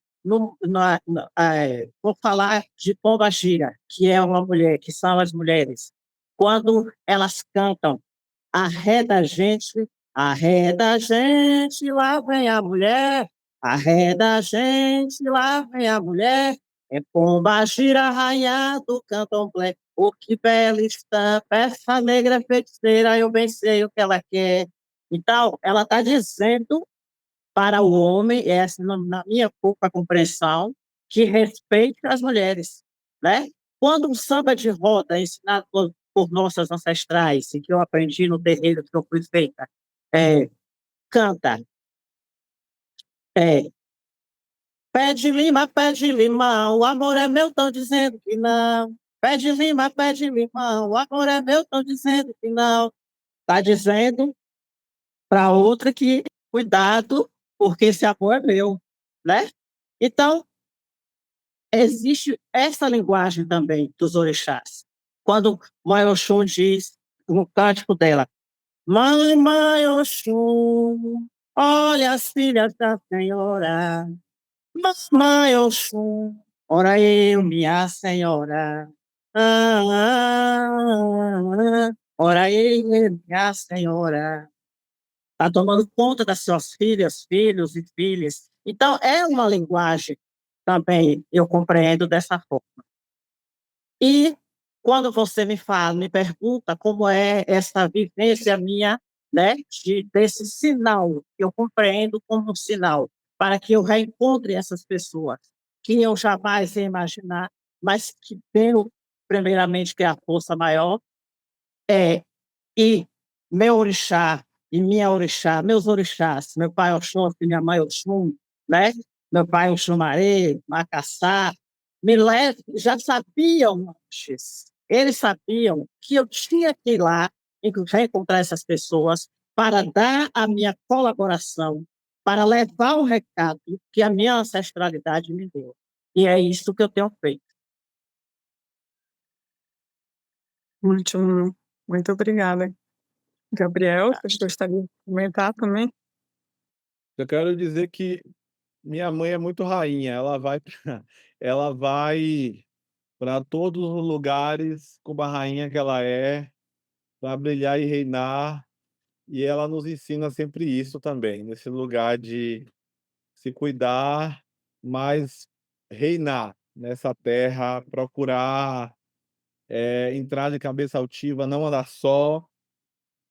vou falar de Pombagira, que é uma mulher, que são as mulheres, quando elas cantam arreda gente, lá vem a mulher, arreda gente, lá vem a mulher, é Pombagira, rainha do candomblé, oh, que bela estampa, essa negra feiticeira, eu bem sei o que ela quer. Então, ela está dizendo para o homem, essa na minha pouca compreensão, que respeite as mulheres, né. Quando um samba de roda ensinado por nossas ancestrais, e que eu aprendi no terreiro que eu fui feita, canta, eh, pé de limão, o amor é meu, tão dizendo que não. Pé de limão, o amor é meu, tão dizendo que não. Tá dizendo para outra que cuidado, porque esse amor é meu, né. Então, existe essa linguagem também dos orixás. Quando Mãe Oxum diz no cântico dela: Mãe Oxum, olha as filhas da senhora. Mãe Oxum, ora eu, minha senhora. Ah, ora eu, minha senhora. Está tomando conta das suas filhas, filhos e filhas. Então, é uma linguagem também, eu compreendo dessa forma. E quando você me pergunta como é essa vivência minha, né, desse sinal, que eu compreendo como um sinal, para que eu reencontre essas pessoas, que eu jamais ia imaginar, mas que tenho, primeiramente, que é a força maior, é e meu orixá e minha orixá, meus orixás, meu pai Oxum e minha mãe Oxum, né, meu pai Oxumaré, Macassá, já sabiam antes, eles sabiam que eu tinha que ir lá e reencontrar essas pessoas para dar a minha colaboração, para levar o recado que a minha ancestralidade me deu. E é isso que eu tenho feito. Ótimo, muito obrigada. Gabriel, você gostaria de comentar também? Eu quero dizer que minha mãe é muito rainha, ela vai ela vai para todos os lugares como a rainha que ela é, para brilhar e reinar, e ela nos ensina sempre isso também, nesse lugar de se cuidar, mas reinar nessa terra, procurar, entrar de cabeça altiva, não andar só,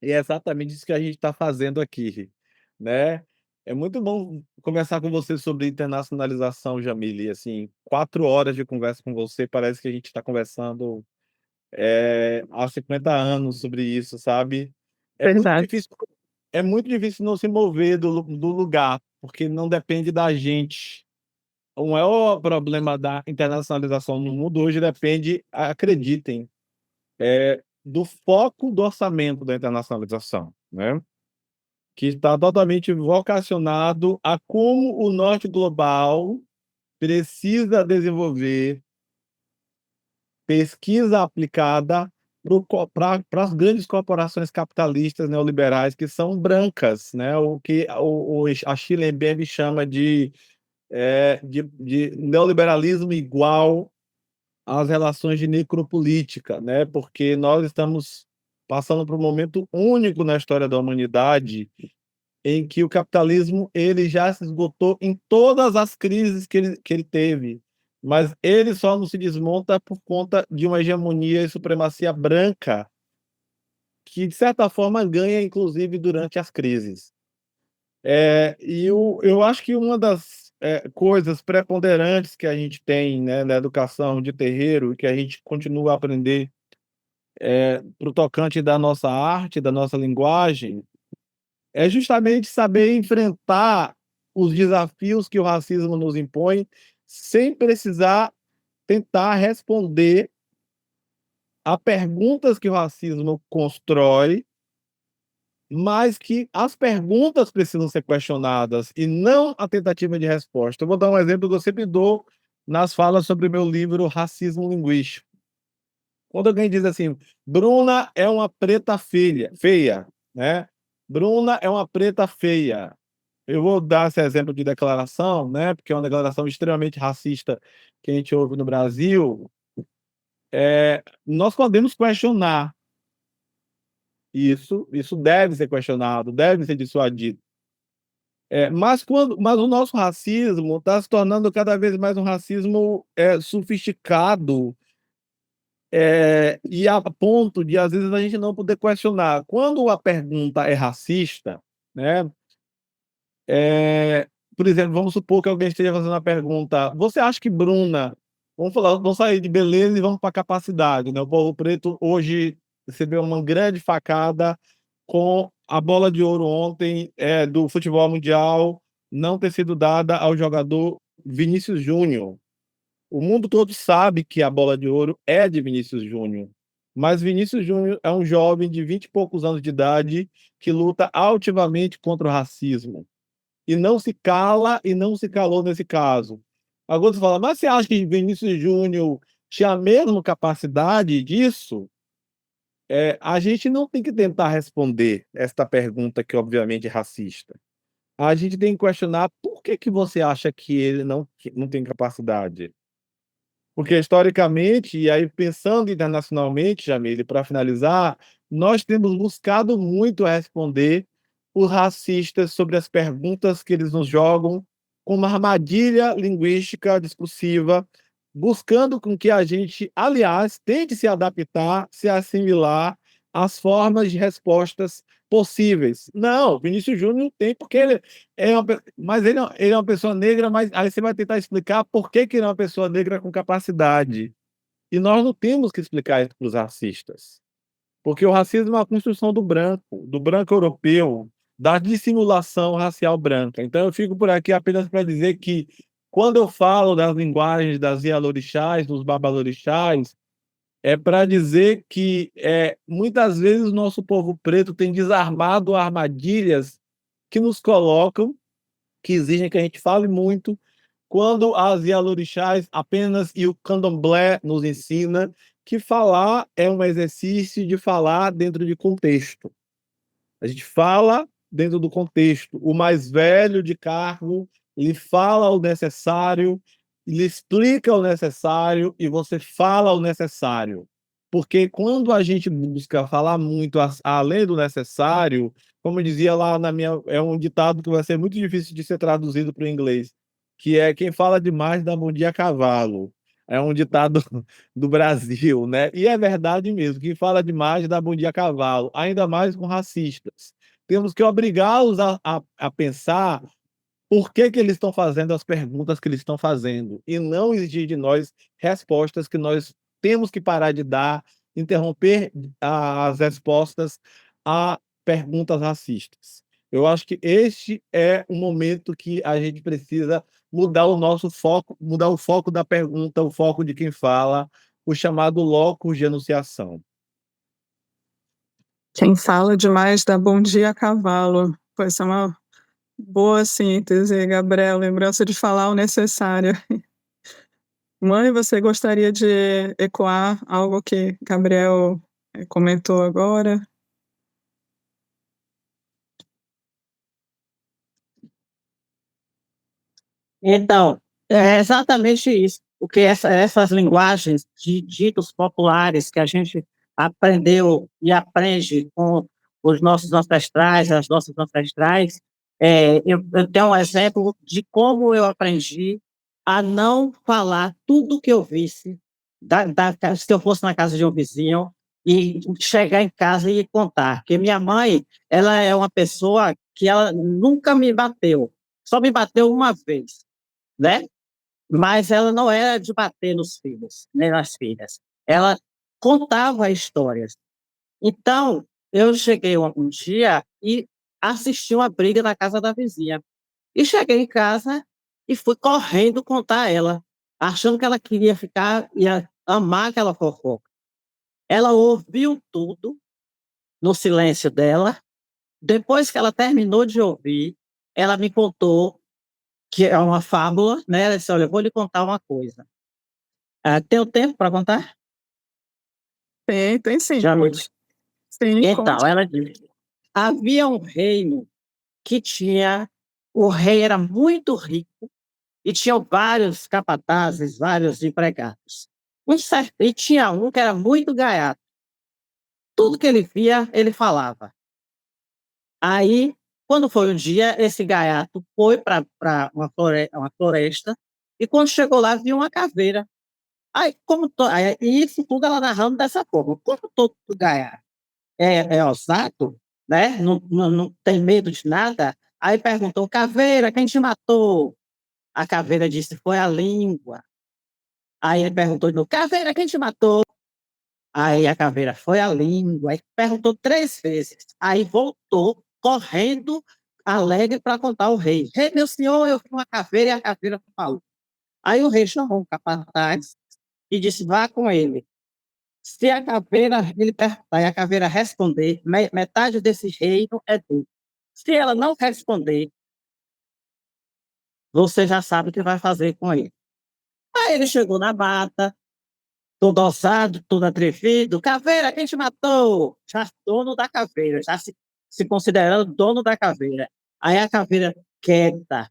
e é exatamente isso que a gente está fazendo aqui, né. É muito bom conversar com você sobre internacionalização, Jamile, assim, 4 horas de conversa com você, parece que a gente está conversando, há 50 anos sobre isso, sabe. É muito Verdade. difícil é muito difícil não se mover do lugar, porque não depende da gente. O maior problema da internacionalização no mundo hoje depende, acreditem, do foco do orçamento da internacionalização, né, que está totalmente vocacionado a como o norte global precisa desenvolver pesquisa aplicada para as grandes corporações capitalistas neoliberais que são brancas, né, o que a Schellenberg chama de neoliberalismo igual às relações de necropolítica, né, porque nós estamos passando por um momento único na história da humanidade, em que o capitalismo ele já se esgotou em todas as crises que ele teve, mas ele só não se desmonta por conta de uma hegemonia e supremacia branca, que de certa forma ganha inclusive durante as crises. Eu acho que uma das, coisas preponderantes que a gente tem, né, na educação de terreiro e que a gente continua a aprender, para o tocante da nossa arte, da nossa linguagem, é justamente saber enfrentar os desafios que o racismo nos impõe, sem precisar tentar responder a perguntas que o racismo constrói, mas que as perguntas precisam ser questionadas e não a tentativa de resposta. Eu vou dar um exemplo que eu sempre dou nas falas sobre o meu livro Racismo Linguístico. Quando alguém diz assim: "Bruna é uma preta feia", né, "Bruna é uma preta feia". Eu vou dar esse exemplo de declaração, né, porque é uma declaração extremamente racista que a gente ouve no Brasil. Nós podemos questionar isso deve ser questionado, deve ser dissuadido. Mas o nosso racismo está se tornando cada vez mais um racismo, sofisticado, e a ponto de, às vezes, a gente não poder questionar. Quando a pergunta é racista, né, por exemplo, vamos supor que alguém esteja fazendo a pergunta: "Você acha que Bruna", vamos sair de beleza e vamos para capacidade, né, o povo preto hoje recebeu uma grande facada com a bola de ouro ontem, do futebol mundial não ter sido dada ao jogador Vinícius Júnior. O mundo todo sabe que a bola de ouro é de Vinícius Júnior, mas Vinícius Júnior é um jovem de 20 e poucos anos de idade que luta altivamente contra o racismo. E não se cala e não se calou nesse caso. Agora você fala: "Mas você acha que Vinícius Júnior tinha a mesma capacidade disso?" A gente não tem que tentar responder esta pergunta que obviamente é racista. A gente tem que questionar por que você acha que ele não tem capacidade? Porque historicamente, e aí pensando internacionalmente, Jamile, para finalizar, nós temos buscado muito responder os racistas sobre as perguntas que eles nos jogam com uma armadilha linguística discursiva, buscando com que a gente, aliás, tente se adaptar, se assimilar às formas de respostas possíveis. Não, Vinícius Júnior não tem, porque ele mas ele é uma pessoa negra, mas aí você vai tentar explicar por que que ele é uma pessoa negra com capacidade. E nós não temos que explicar isso para os racistas, porque o racismo é uma construção do branco europeu, da dissimulação racial branca. Então eu fico por aqui apenas para dizer que, quando eu falo das linguagens das Ialorixás, dos Babalorixás, é para dizer que, muitas vezes o nosso povo preto tem desarmado armadilhas que nos colocam que exigem que a gente fale muito, quando as Ialorixás apenas e o Candomblé nos ensina que falar é um exercício de falar dentro de contexto. A gente fala dentro do contexto. O mais velho de cargo, ele fala o necessário, ele explica o necessário e você fala o necessário. Porque quando a gente busca falar muito além do necessário, como dizia lá na minha, é um ditado que vai ser muito difícil de ser traduzido para o inglês, que é quem fala demais dá bom dia a cavalo. É um ditado do Brasil, né? E é verdade mesmo, quem fala demais dá bom dia a cavalo, ainda mais com racistas. Temos que obrigá-los a pensar por que que eles estão fazendo as perguntas que eles estão fazendo, e não exigir de nós respostas que nós temos que parar de dar, interromper as respostas a perguntas racistas. Eu acho que este é o momento que a gente precisa mudar o nosso foco, mudar o foco da pergunta, o foco de quem fala, o chamado locus de enunciação. Quem fala demais dá bom dia a cavalo. Pois é uma boa síntese, Gabriel. Lembrança de falar o necessário. Mãe, você gostaria de ecoar algo que Gabriel comentou agora? Então, é exatamente isso, porque essas linguagens de ditos populares que a gente aprendeu e aprende com os nossos ancestrais, as nossas ancestrais, eu tenho um exemplo de como eu aprendi a não falar tudo que eu visse, se eu fosse na casa de um vizinho, e chegar em casa e contar, porque minha mãe, ela é uma pessoa que ela nunca me bateu, só me bateu uma vez, né? Mas ela não era de bater nos filhos, nem nas filhas. Ela contava histórias. Então, eu cheguei um dia e assisti uma briga na casa da vizinha. E cheguei em casa e fui correndo contar a ela, achando que ela queria ficar, ia amar aquela fofoca. Ela ouviu tudo no silêncio dela. Depois que ela terminou de ouvir, ela me contou que é uma fábula, né, ela disse: "Olha, eu vou lhe contar uma coisa". Tenho tempo para contar? Tem sim. Já me Sim, conte. Então, ela disse: "Havia um reino que tinha o rei era muito rico e tinham vários capatazes, vários empregados. E tinha um que era muito gaiato, tudo que ele via, ele falava. Aí, quando foi um dia, esse gaiato foi para uma floresta e quando chegou lá, viu uma caveira. E isso tudo ela narrando dessa forma, como todo gaiato é ousado, né, não tem medo de nada, aí perguntou: "Caveira, quem te matou?" A caveira disse: "Foi a língua". Aí ele perguntou de novo: "Caveira, quem te matou?" Aí a caveira: "Foi a língua". Aí perguntou 3 vezes, aí voltou correndo, alegre para contar ao rei: "Rei, meu senhor, eu vi uma caveira", e a caveira falou. Aí o rei chamou o capataz e disse: "Vá com ele. Se a caveira ele perguntar e a caveira responder, metade desse reino é dele. Se ela não responder, você já sabe o que vai fazer com ele". Aí ele chegou na mata, todo ousado, todo atrevido: "Caveira, quem te matou?" Já dono da caveira, já se considerando dono da caveira. Aí a caveira quieta: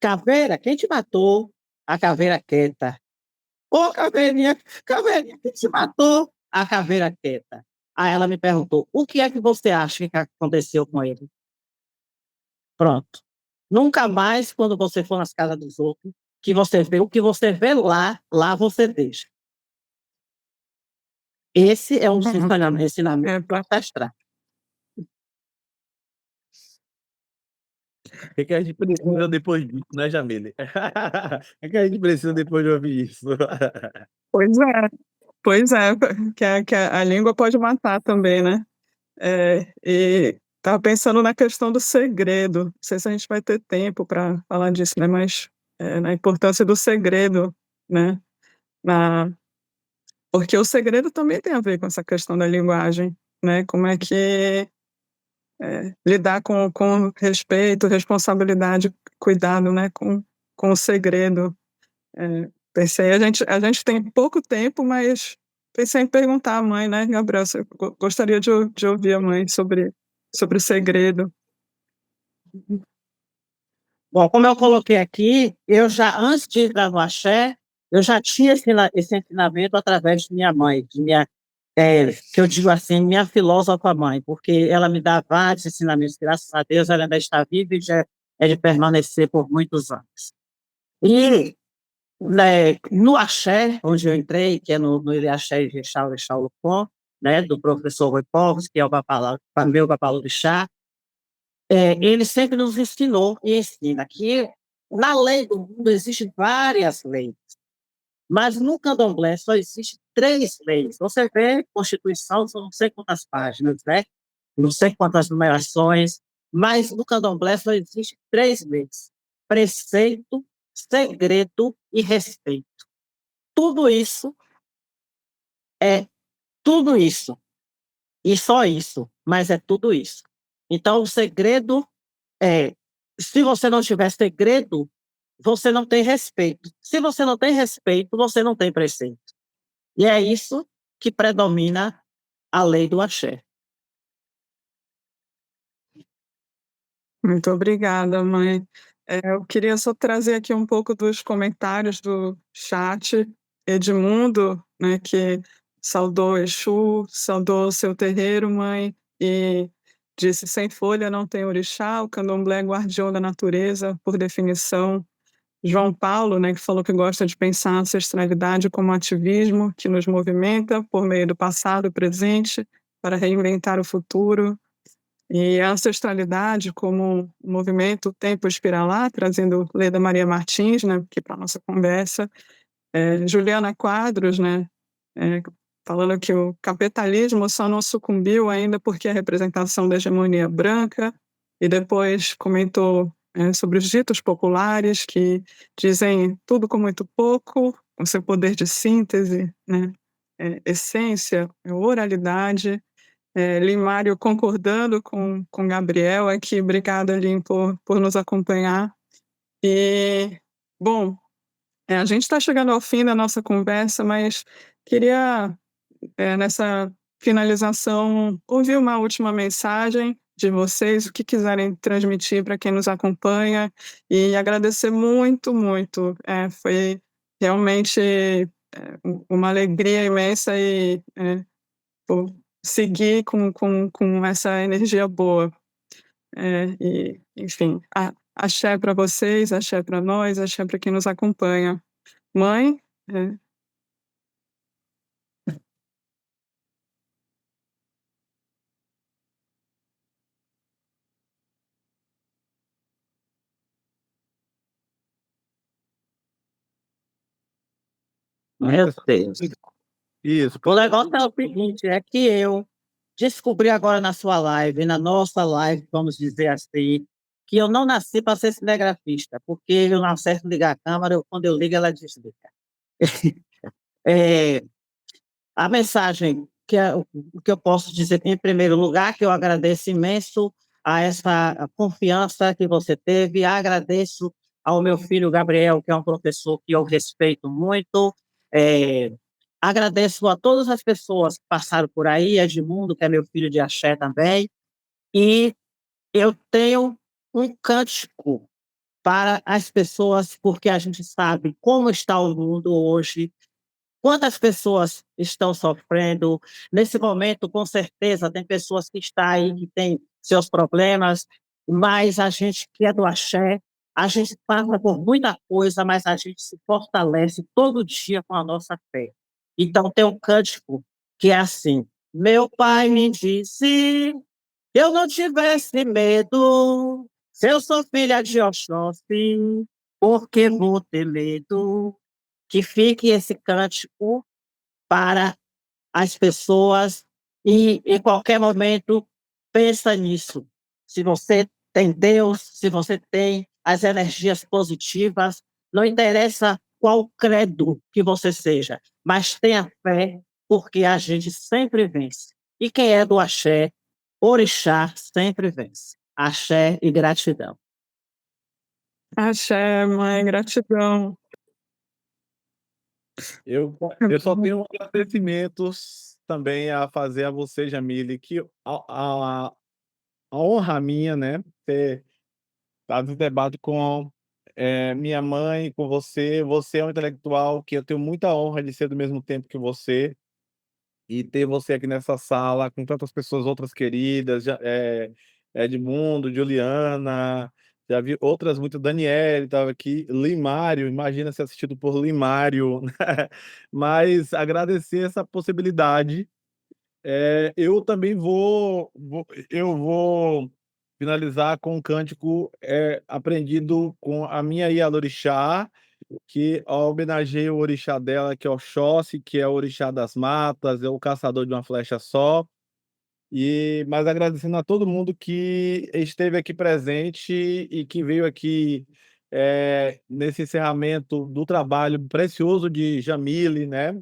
"Caveira, quem te matou?" A caveira quieta: "Ô caveirinha, caveirinha, quem te matou?" A caveira quieta. Aí ela me perguntou: "O que é que você acha que aconteceu com ele?" Pronto. Nunca mais, quando você for nas casas dos outros, que você vê o que você vê lá, lá você deixa. Esse é um ensinamento É, ancestral. O que que a gente precisa depois disso, né, Jamile? O que que a gente precisa depois de ouvir isso? pois é, pois é, que a língua pode matar também, né? E estava pensando na questão do segredo. Não sei se a gente vai ter tempo para falar disso, né? Mas na importância do segredo, né? Na, porque o segredo também tem a ver com essa questão da linguagem, né? Como é que lidar com respeito, responsabilidade, cuidado, né, com o segredo. Pensei, a gente tem pouco tempo, mas pensei em perguntar à mãe, né, Gabriel, você gostaria de ouvir a mãe sobre o segredo. Bom, como eu coloquei aqui, eu já, antes de entrar no axé, eu já tinha esse ensinamento através de minha mãe, que eu digo assim, minha filósofa mãe, porque ela me dá vários ensinamentos, graças a Deus ela ainda está viva e já é de permanecer por muitos anos. E no axé, onde eu entrei, que é no Ilê Axé de Orixá Lupon, né, do professor Rui Povos, que é o meu babalorixá, ele sempre nos ensinou e ensina que na lei do mundo existem várias leis, mas no candomblé só existem 3 leis. Você vê, Constituição, são não sei quantas páginas, né? Não sei quantas numerações, mas no candomblé só existem 3 leis: preceito, segredo e respeito. Tudo isso é tudo isso, e só isso, mas é tudo isso. Então, o segredo é, se você não tiver segredo, você não tem respeito. Se você não tem respeito, você não tem preceito. E é isso que predomina a lei do axé. Muito obrigada, mãe. Eu queria só trazer aqui um pouco dos comentários do chat. Edmundo, né, que saudou Exu, saudou seu terreiro, mãe, e disse: sem folha não tem orixá, o candomblé é guardião da natureza, por definição. João Paulo, né, que falou que gosta de pensar a ancestralidade como ativismo que nos movimenta por meio do passado e presente para reinventar o futuro. E a ancestralidade como um movimento Tempo Espiralar, trazendo Leda Maria Martins, né, aqui para a nossa conversa. Juliana Quadros, né, falando que o capitalismo só não sucumbiu ainda porque é a representação da hegemonia branca, e depois comentou sobre os ditos populares que dizem tudo com muito pouco, o seu poder de síntese, né, essência, oralidade. Limário concordando com Gabriel aqui, obrigada, Lim, por nos acompanhar. E, bom, a gente está chegando ao fim da nossa conversa, mas queria, nessa finalização, ouvir uma última mensagem de vocês, o que quiserem transmitir para quem nos acompanha, e agradecer muito, muito. Foi realmente uma alegria imensa e por seguir com essa energia boa. E, enfim, axé para vocês, axé para nós, axé para quem nos acompanha. Mãe, Meu Deus. Isso. O negócio é o seguinte, é que eu descobri agora na sua live, na nossa live, vamos dizer assim, que eu não nasci para ser cinegrafista, porque eu não acerto ligar a câmera, quando eu ligo ela desliga. É, a mensagem o que eu posso dizer, em primeiro lugar, que eu agradeço imenso a essa confiança que você teve, agradeço ao meu filho Gabriel, que é um professor que eu respeito muito, eh, agradeço a todas as pessoas que passaram por aí, Edmundo, que é meu filho de axé também, e eu tenho um cântico para as pessoas, porque a gente sabe como está o mundo hoje. Quantas pessoas estão sofrendo? Nesse momento, com certeza, tem pessoas que estão aí, que têm seus problemas, mas a gente que é do axé, a gente passa por muita coisa, mas a gente se fortalece todo dia com a nossa fé. Então, tem um cântico que é assim: meu pai me disse que eu não tivesse medo, se eu sou filha de Oxóssi, porque vou ter medo. Que fique esse cântico para as pessoas e em qualquer momento pensa nisso. Se você tem Deus, se você tem as energias positivas, não interessa qual credo que você seja, mas tenha fé, porque a gente sempre vence. E quem é do axé Orixá sempre vence. Axé e gratidão. Axé, mãe, gratidão. Eu só tenho agradecimentos também a fazer a você, Jamile, que a honra minha, né, ter estado em debate com minha mãe, com você. Você é um intelectual que eu tenho muita honra de ser do mesmo tempo que você e ter você aqui nessa sala com tantas pessoas outras queridas, Edmundo, Juliana, já vi outras muito, Daniele estava aqui, Limário, imagina ser assistido por Limário, né? Mas agradecer essa possibilidade. Eu também eu vou finalizar com um cântico aprendido com a minha Ialorixá, que homenageia o orixá dela, que é Oxóssi, que é o orixá das matas, é o caçador de uma flecha só. Mas agradecendo a todo mundo que esteve aqui presente e que veio aqui nesse encerramento do trabalho precioso de Jamile, né?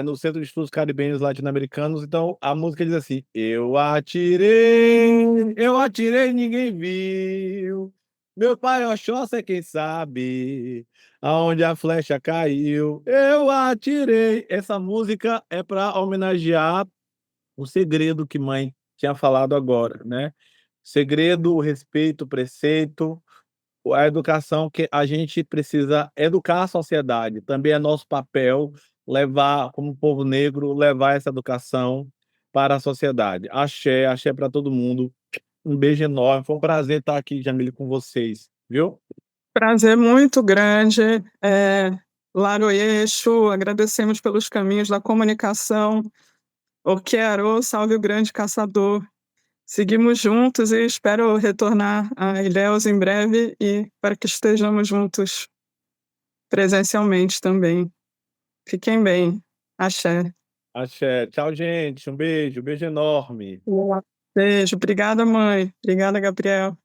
No Centro de Estudos Caribenhos Latino-Americanos. Então, a música diz assim: eu atirei, ninguém viu. Meu pai Oxóssi é quem sabe aonde a flecha caiu. Eu atirei. Essa música é para homenagear o segredo que mãe tinha falado agora, né? Segredo, o respeito, o preceito, a educação, que a gente precisa educar a sociedade. Também é nosso papel levar, como povo negro, levar essa educação para a sociedade. Axé, axé para todo mundo. Um beijo enorme. Foi um prazer estar aqui, Jamile, com vocês, viu? Prazer muito grande. Laroye, Exu, agradecemos pelos caminhos da comunicação. Okearô, salve o grande caçador. Seguimos juntos e espero retornar a Ilhéus em breve e para que estejamos juntos presencialmente também. Fiquem bem. Axé. Axé. Tchau, gente. Um beijo enorme. Beijo. Obrigada, mãe. Obrigada, Gabriel.